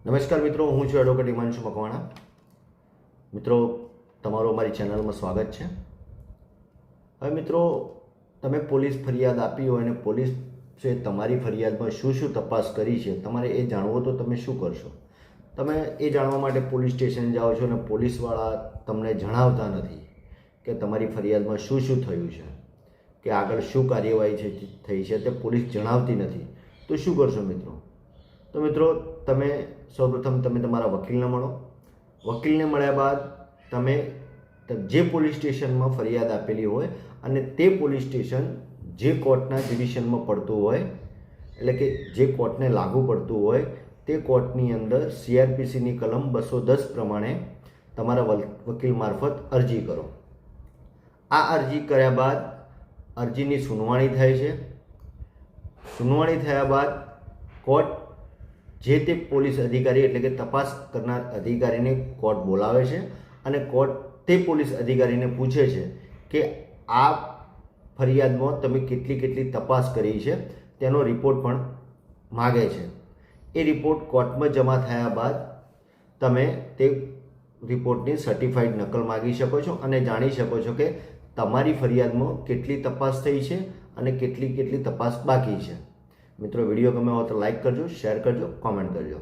નમસ્કાર મિત્રો, હું છું એડવોકેટ હિમાંશુ મકવાણા. મિત્રો, તમારું અમારી ચેનલમાં સ્વાગત છે. હવે મિત્રો, તમે પોલીસ ફરિયાદ આપી હોય અને પોલીસે તમારી ફરિયાદમાં શું શું તપાસ કરી છે તમારે એ જાણવું તો તમે શું કરશો? તમે એ જાણવા માટે પોલીસ સ્ટેશન જાઓ છો અને પોલીસવાળા તમને જણાવતા નથી કે તમારી ફરિયાદમાં શું શું થયું છે, કે આગળ શું કાર્યવાહી થઈ છે, તે પોલીસ જણાવતી નથી. તો શું કરશો મિત્રો? તો મિત્રો, તમે સૌપ્રથમ તમે તમારા વકીલને મળો. વકીલને મળ્યા બાદ તમે જે પોલીસ સ્ટેશનમાં ફરિયાદ આપેલી હોય અને તે પોલીસ સ્ટેશન જે કોર્ટના જ્યુડિશનમાં પડતું હોય, એટલે કે જે કોર્ટને લાગુ પડતું હોય તે કોર્ટની અંદર CRPCની કલમ 210 પ્રમાણે તમારા વકીલ મારફત અરજી કરો. આ અરજી કર્યા બાદ અરજીની સુનાવણી થાય છે. સુનાવણી થયા બાદ કોર્ટ જે તે પોલીસ અધિકારી એટલે કે તપાસ કરનાર અધિકારીને કોર્ટ બોલાવે છે અને કોર્ટ તે પોલીસ અધિકારીને પૂછે છે કે આ ફરિયાદમાં તમે કેટલી તપાસ કરી છે તેનો રિપોર્ટ પણ માગે છે. એ રિપોર્ટ કોર્ટમાં જમા થયા બાદ તમે તે રિપોર્ટની સર્ટિફાઈડ નકલ માગી શકો છો અને જાણી શકો છો કે તમારી ફરિયાદમાં કેટલી તપાસ થઈ છે અને કેટલી તપાસ બાકી છે. મિત્રો, વિડીયો ગમે હોય તો લાઈક કરજો, શેર કરજો, કોમેન્ટ કરજો.